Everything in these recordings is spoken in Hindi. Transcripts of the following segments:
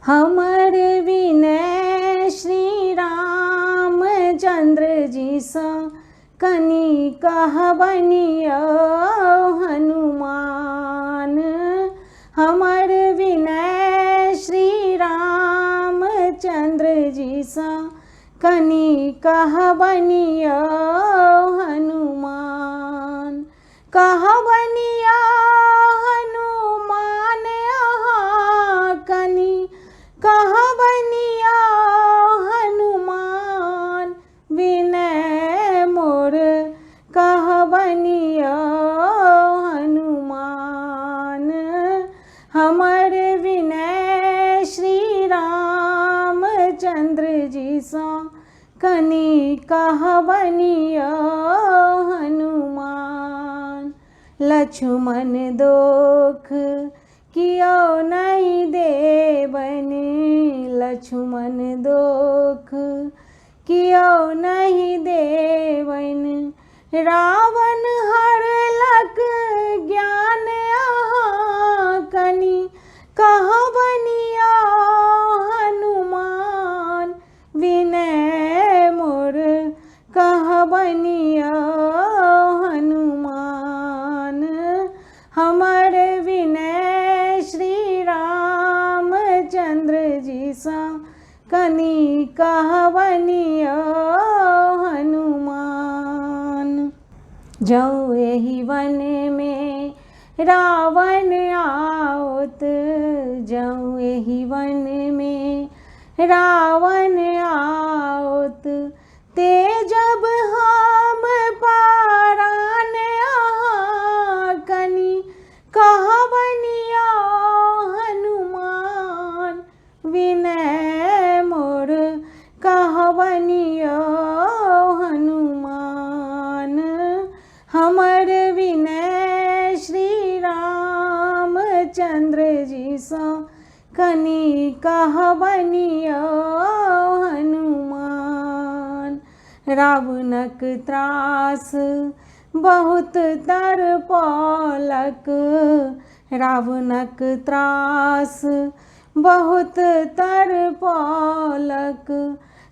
हमर विनय श्री रामचंद्र जी सा कनी कहबनियो हनुमान। हमर विनय श्री रामचंद्र जी सा कनी कहबनियो हनुमान। कहबनियो हनुमान अहाँ कनी कहबनियो हनुमान। विनय मोर कहबनियो हनुमान। हमर विनय श्री रामचंद्र जी सा कनी कहबनियो हनुमान। लक्ष्मण दोख कियो नहीं देवन। लक्ष्मण दोख कियो नहीं देवन। रावण हरलक ज्ञान अहाँ कनी कहबनियो हनुमान। विनय मोर कहबनियो हनुमान। हमर विनय श्री रामचंद्र जी सा कनी कहबनियो हनुमान। जौ एहि वन में रावण आओत। जौ एहि वन में रावण आओत। ते जब हम पारान अहाँ कनी कहबनियो हनुमान। विनय मोर कहबनियो हनुमान। हमर विनय श्री रामचंद्र जी सा कनी कहबनियो हनुमान। रावणक त्रास बहुत तरपौलक। रावणक त्रास बहुत तरपौलक।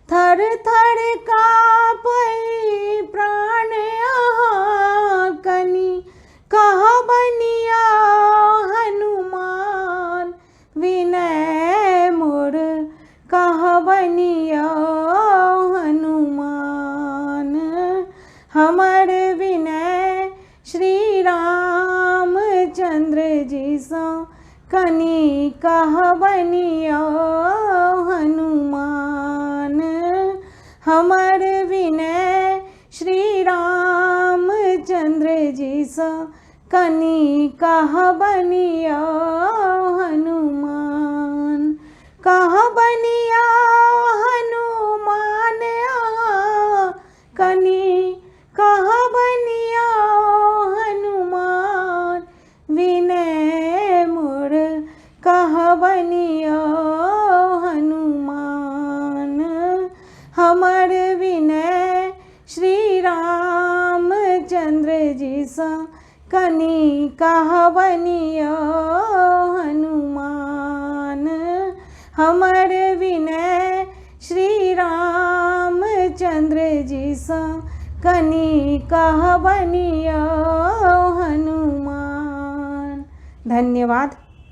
थर थर काँपै प्राण अहाँ कनी कहबनियो हनुमान। विनय मोर कहबनियो हनुमान। हमर विनय श्री रामचंद्र जी सा कनी कहबनियो हनुमान। हमर विनय श्री रामचंद्र जी सा कनी कहबनियो हनुमान। कहबनियो हनुमान अहाँ कनी कहबनियो हनुमान। विनय मोर कहबनियो हनुमान। हमर विनय श्री रामचंद्र जी सा कनी कहबनियो हनुमान। हमर विनय श्री रामचंद्र जी सा कनी कहबनियो हनुमान। धन्यवाद।